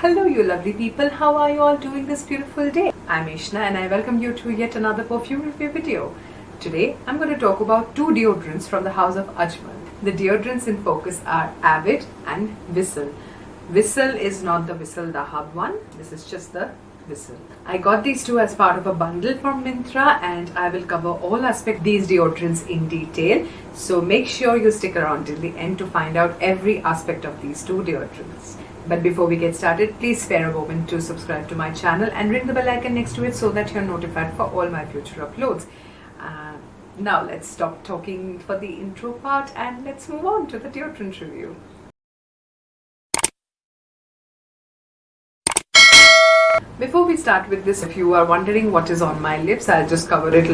Hello you lovely people, how are you all doing this beautiful day? I'm Eshna and I welcome you to yet another perfume review video. Today I'm going to talk about two deodorants from the house of Ajmal. The deodorants in focus are Avid and Wisal. Wisal is not the Wisal the hub one, this is just the Wisal. I got these two as part of a bundle from Myntra and I will cover all aspects of these deodorants in detail. So make sure you stick around till the end to find out every aspect of these two deodorants. But before we get started, please spare a moment to subscribe to my channel and ring the bell icon next to it so that you're notified for all my future uploads. Now let's stop talking for the intro part and let's move on to the deodorant review. Before we start with this, if you are wondering what is on my lips, I'll just cover it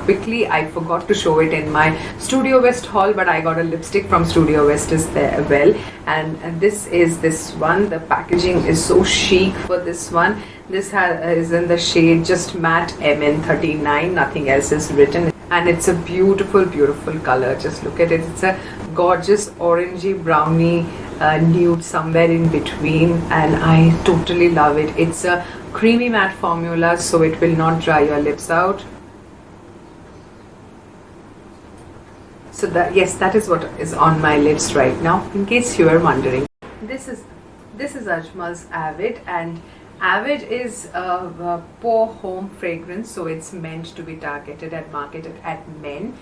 quickly. I forgot to show it in my Studio West haul, but I got a lipstick from Studio West as well. And this is this one. The packaging is so chic for this one. This is in the shade just matte MN39. Nothing else is written. And it's a beautiful, beautiful color. Just look at it. It's a gorgeous orangey brownie nude somewhere in between, and I totally love it. It's a creamy matte formula, so it will not dry your lips out. So that is what is on my lips right now, in case you are wondering. This is Ajmal's Avid, and Avid is a pour home fragrance, so it's meant to be targeted and marketed at men.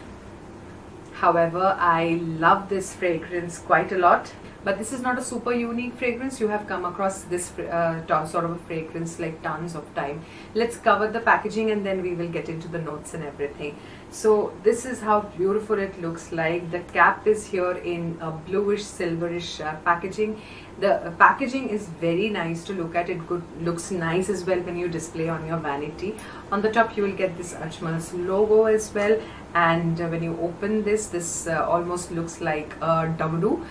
However, I love this fragrance quite a lot. But this is not a super unique fragrance. You have come across this sort of a fragrance like tons of time. Let's cover the packaging and then we will get into the notes and everything. So this is how beautiful it looks like. The cap is here in a bluish silverish packaging. The packaging is very nice to look at. It looks nice as well when you display on your vanity. On the top you will get this Ajmal's logo as well. And when you open this almost looks like a dumdoo.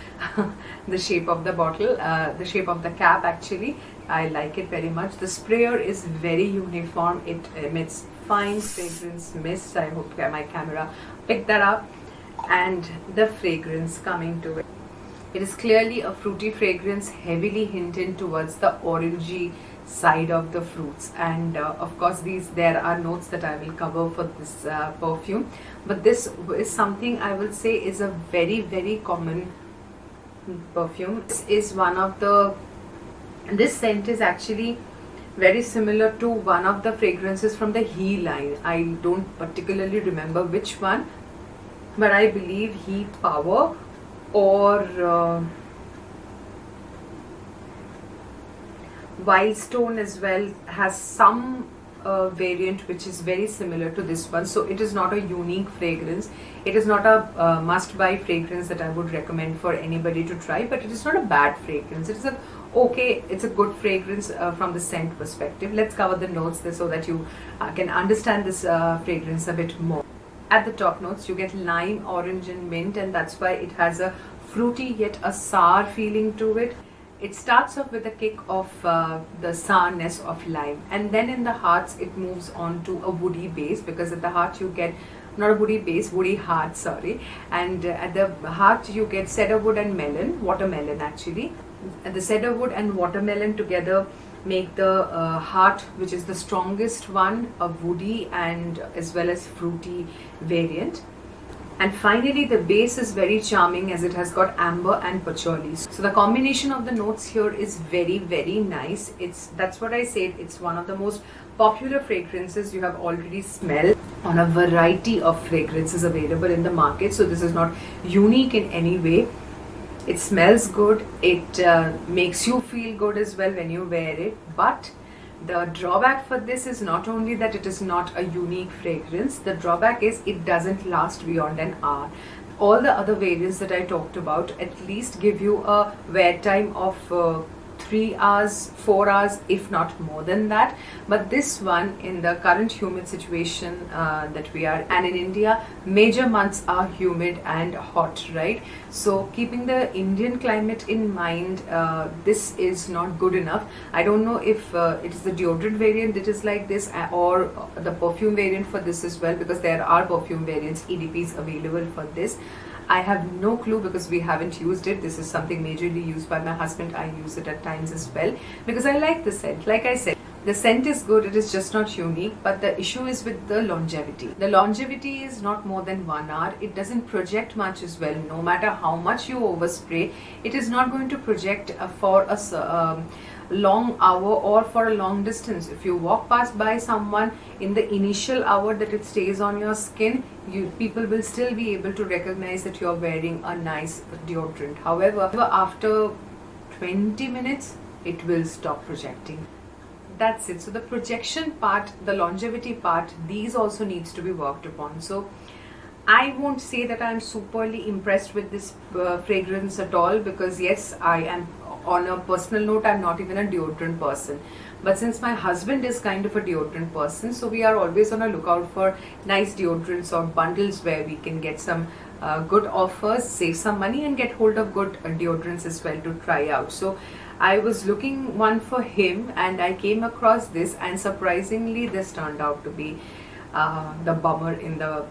The shape of the bottle, the shape of the cap actually. I like it very much. The sprayer is very uniform. It emits fine fragrance mist. I hope my camera picked that up. And the fragrance coming to it. It is clearly a fruity fragrance, heavily hinting towards the orangey side of the fruits, and of course there are notes that I will cover for this perfume, but this is something I will say is a very, very common perfume. This scent is actually very similar to one of the fragrances from the He line. I don't particularly remember which one, but I believe He Power or Wildstone as well has some variant which is very similar to this one. So it is not a unique fragrance. It is not a must-buy fragrance that I would recommend for anybody to try, but it is not a bad fragrance. It's a good fragrance from the scent perspective. Let's cover the notes so that you can understand this fragrance a bit more. At the top notes you get lime, orange and mint, and that's why it has a fruity yet a sour feeling to it. It starts off with a kick of the sourness of lime, and then in the hearts it moves on to a woody base, because at the heart you get not a woody base, woody heart, sorry, and at the heart you get cedarwood and watermelon actually. And the cedarwood and watermelon together make the heart, which is the strongest one, a woody and as well as fruity variant. And finally the base is very charming as it has got amber and patchouli. So the combination of the notes here is very, very nice. That's what I said, it's one of the most popular fragrances you have already smelled on a variety of fragrances available in the market. So this is not unique in any way. It smells good, it makes you feel good as well when you wear it, but the drawback for this is not only that it is not a unique fragrance, the drawback is it doesn't last beyond an hour. All the other variants that I talked about at least give you a wear time of 3 hours, 4 hours, if not more than that. But this one, in the current humid situation that we are, and in India major months are humid and hot, right? So keeping the Indian climate in mind, this is not good enough. I don't know if it is the deodorant variant that is like this or the perfume variant for this as well, because there are perfume variants, EDPs available for this. I have no clue because we haven't used it. This is something majorly used by my husband. I use it at times as well because I like the scent. Like I said, the scent is good, it is just not unique, but the issue is with the longevity. The longevity is not more than 1 hour. It doesn't project much as well. No matter how much you overspray, it is not going to project for a long hour or for a long distance. If you walk past by someone in the initial hour that it stays on your skin, people will still be able to recognize that you are wearing a nice deodorant. However, after 20 minutes, it will stop projecting. That's it. So the projection part, the longevity part, these also needs to be worked upon. So I won't say that I'm superly impressed with this fragrance at all, because yes, I am, on a personal note, I'm not even a deodorant person. But since my husband is kind of a deodorant person, so we are always on a lookout for nice deodorants or bundles where we can get some good offers, save some money, and get hold of good deodorants as well to try out. So I was looking one for him and I came across this, and surprisingly this turned out to be the bummer in the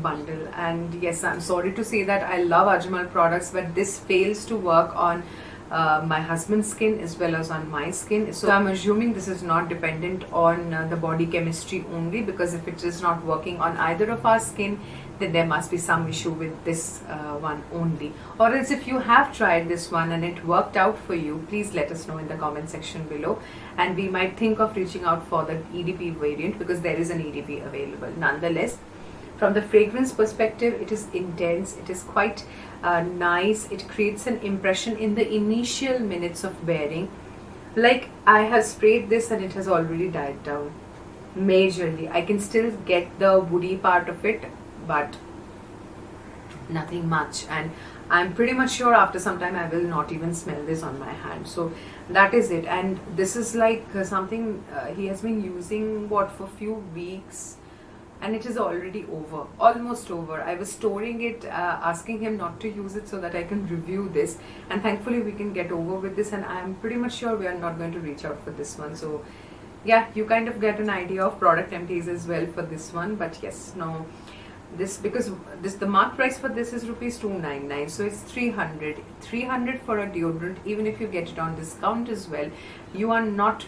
bundle. And yes, I'm sorry to say that I love Ajmal products, but this fails to work on my husband's skin as well as on my skin. So I'm assuming this is not dependent on the body chemistry only, because if it is not working on either of our skin, then there must be some issue with this one only. Or else if you have tried this one and it worked out for you, please let us know in the comment section below, and we might think of reaching out for the EDP variant, because there is an EDP available. Nonetheless, from the fragrance perspective, it is intense, it is quite nice. It creates an impression in the initial minutes of wearing. Like, I have sprayed this and it has already died down majorly. I can still get the woody part of it, but nothing much, and I'm pretty much sure after some time I will not even smell this on my hand. So that is it. And this is like something he has been using for few weeks, and it is already over, almost over. I was storing it, asking him not to use it so that I can review this, and thankfully we can get over with this, and I'm pretty much sure we are not going to reach out for this one. So yeah, you kind of get an idea of product empties as well for this one. But yes, no, this, because this, the mark price for this is rupees 299, so it's 300 for a deodorant. Even if you get it on discount as well, you are not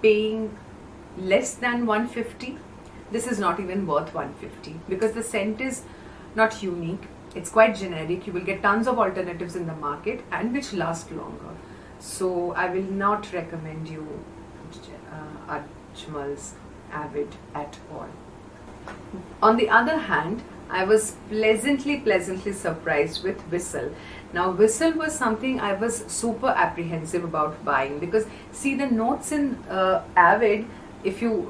paying less than 150. This is not even worth 150 because the scent is not unique. It's quite generic. You will get tons of alternatives in the market and which last longer. So I will not recommend you Ajmal's Avid at all. On the other hand, I was pleasantly surprised with Wisal. Now Wisal was something I was super apprehensive about buying, because see, the notes in Avid, if you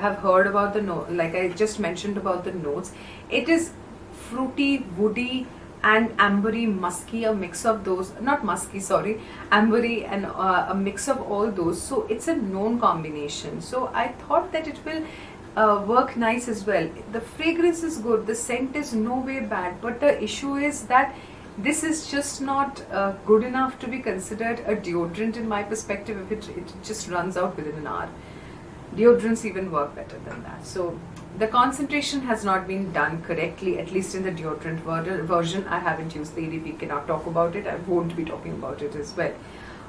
have heard about the note, like I just mentioned about the notes, it is fruity, woody and ambery, musky, a mix of those, not musky, sorry, ambery and a mix of all those. So it's a known combination. So I thought that it will work nice as well. The fragrance is good, the scent is no way bad, but the issue is that this is just not good enough to be considered a deodorant in my perspective. If it just runs out within an hour. Deodorants even work better than that. So the concentration has not been done correctly, at least in the deodorant version. I haven't used the EDP, cannot talk about it. I won't be talking about it as well.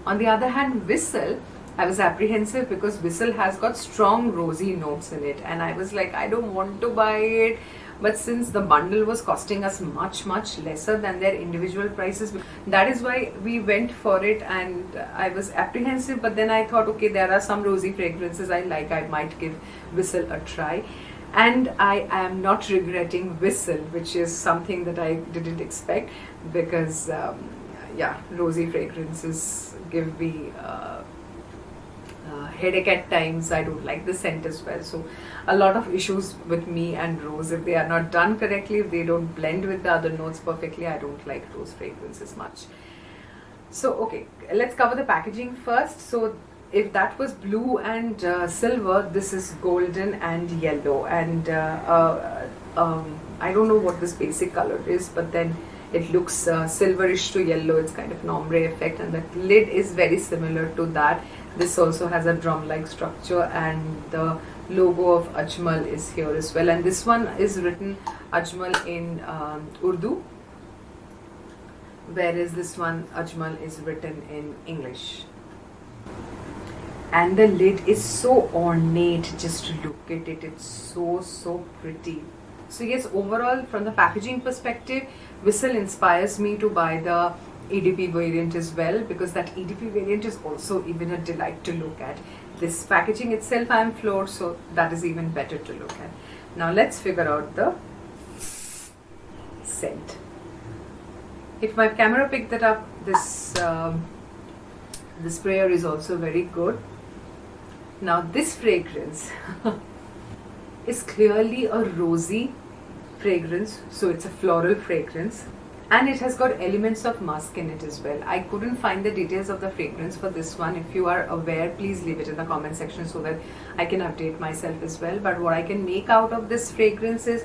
On the other hand, Wisal, I was apprehensive because Wisal has got strong rosy notes in it, and I was like, I don't want to buy it. But since the bundle was costing us much lesser than their individual prices, that is why we went for it. And I was apprehensive, but then I thought, okay, there are some rosy fragrances I like, I might give Wisal a try. And I am not regretting Wisal, which is something that I didn't expect, because yeah, rosy fragrances give me headache at times. I don't like the scent as well. So a lot of issues with me and rose. If they are not done correctly, if they don't blend with the other notes perfectly, I don't like rose fragrances much. So okay, let's cover the packaging first. So if that was blue and silver, this is golden and yellow, and I don't know what this basic color is, but then it looks silverish to yellow. It's kind of an ombre effect, and the lid is very similar to that. This also has a drum-like structure, and the logo of Ajmal is here as well. And this one is written Ajmal in Urdu, whereas this one Ajmal is written in English. And the lid is so ornate, just look at it, it's so pretty. So yes, overall from the packaging perspective, Wisal inspires me to buy the EDP variant as well, because that EDP variant is also even a delight to look at. This packaging itself I am floored, so that is even better to look at. Now let's figure out the scent. If my camera picked that up, this the sprayer is also very good. Now this fragrance is clearly a rosy fragrance, so it's a floral fragrance, and it has got elements of musk in it as well. I couldn't find the details of the fragrance for this one. If you are aware, please leave it in the comment section so that I can update myself as well. But what I can make out of this fragrance is,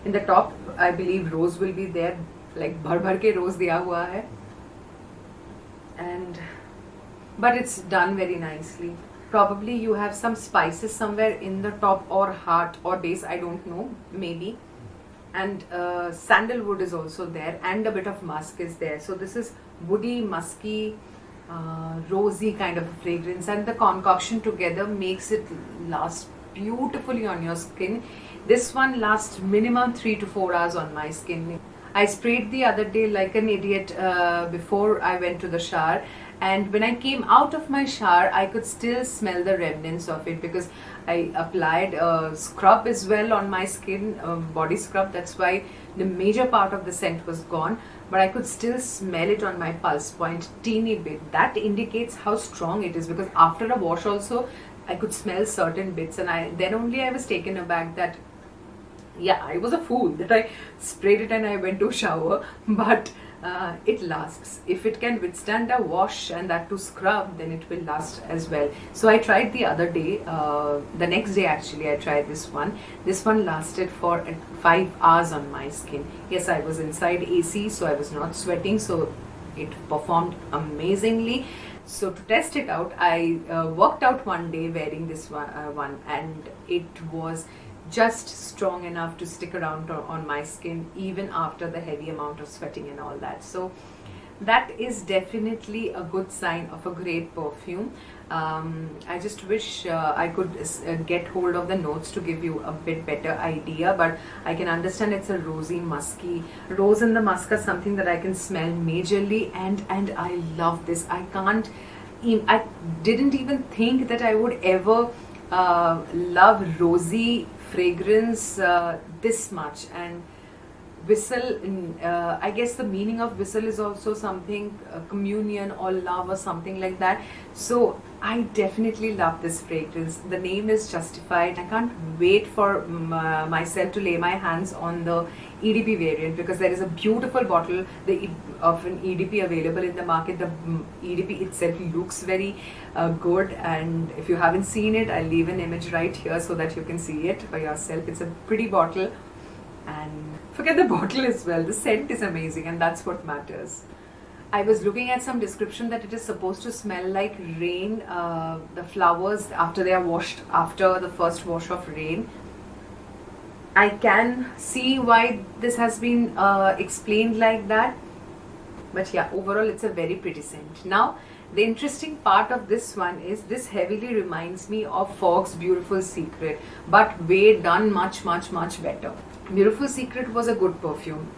in the top I believe rose will be there, like bhar bhar ke rose diya hua hai, and but it's done very nicely. Probably you have some spices somewhere in the top or heart or base, I don't know, maybe. And sandalwood is also there, and a bit of musk is there. So this is woody, musky, rosy kind of a fragrance, and the concoction together makes it last beautifully on your skin. This one lasts minimum 3 to 4 hours on my skin. I sprayed the other day like an idiot before I went to the shower, and when I came out of my shower I could still smell the remnants of it, because I applied a scrub as well on my skin, body scrub. That's why the major part of the scent was gone, but I could still smell it on my pulse point teeny bit. That indicates how strong it is, because after a wash also I could smell certain bits, and then only I was taken aback that yeah, I was a fool that I sprayed it and I went to shower, but it lasts. If it can withstand a wash and that to scrub, then it will last as well. So I tried the other day, the next day actually I tried this one. This one lasted for 5 hours on my skin. Yes, I was inside AC, so I was not sweating, so it performed amazingly. So to test it out, I worked out one day wearing this one, and it was just strong enough to stick around on my skin even after the heavy amount of sweating and all that. So that is definitely a good sign of a great perfume. I just wish I could get hold of the notes to give you a bit better idea, but I can understand it's a rosy, musky. Rose and the musk are something that I can smell majorly, and I love this. I didn't even think that I would ever love rosy fragrance this much. And Wisal, I guess the meaning of Wisal is also something communion or love or something like that. So I definitely love this fragrance. The name is justified. I can't wait for myself to lay my hands on the EDP variant, because there is a beautiful bottle of an EDP available in the market. The EDP itself looks very good, and if you haven't seen it, I'll leave an image right here so that you can see it for yourself. It's a pretty bottle, and forget the bottle as well. The scent is amazing, and that's what matters. I was looking at some description that it is supposed to smell like rain, the flowers after they are washed, after the first wash of rain. I can see why this has been explained like that, but yeah, overall it's a very pretty scent. Now the interesting part of this one is this heavily reminds me of Fog's Beautiful Secret, but way done much better. Beautiful Secret was a good perfume,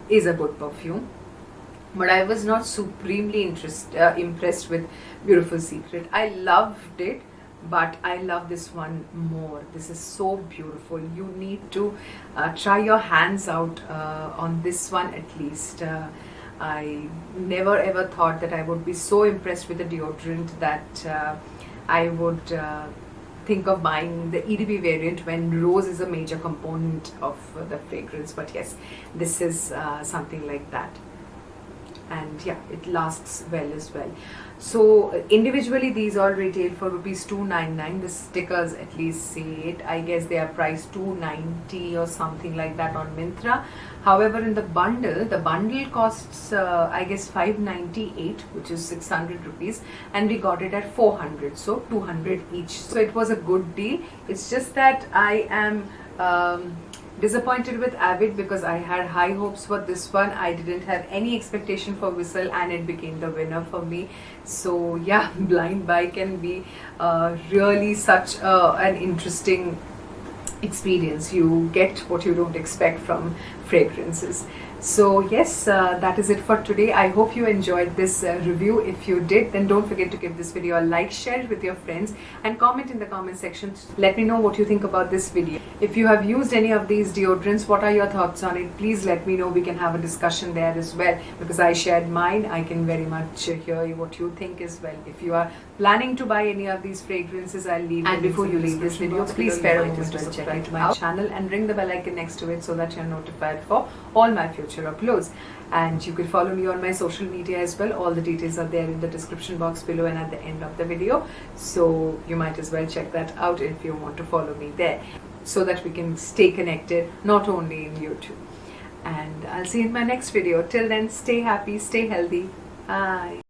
is a good perfume, but I was not supremely impressed with Beautiful Secret. I loved it, but I love this one more. This is so beautiful. You need to try your hands out on this one at least. I never ever thought that I would be so impressed with the deodorant that I would think of buying the EDP variant when rose is a major component of the fragrance. But yes, this is something like that, and yeah, it lasts well as well. So individually these all retail for ₹299. The stickers at least say it. I guess they are priced $290 or something like that on Myntra. However, in the bundle costs I guess $598, which is 600 rupees, and we got it at 400, so 200 each. So it was a good deal. It's just that I am Disappointed with Avid because I had high hopes for this one. I didn't have any expectation for Wisal and it became the winner for me. So yeah, blind buy can be really such an interesting experience. You get what you don't expect from fragrances. So yes, that is it for today. I hope you enjoyed this review. If you did, then don't forget to give this video a like, share it with your friends, and comment in the comment section. Let me know what you think about this video. If you have used any of these deodorants, what are your thoughts on it? Please let me know. We can have a discussion there as well, because I shared mine. I can very much hear what you think as well. If you are planning to buy any of these fragrances, I'll leave. And before you leave this video, please spare a moment to subscribe to my channel and ring the bell icon next to it so that you're notified for all my future uploads. And you can follow me on my social media as well. All the details are there in the description box below and at the end of the video, so you might as well check that out if you want to follow me there, so that we can stay connected, not only in YouTube. And I'll see you in my next video. Till then, stay happy, stay healthy. Bye.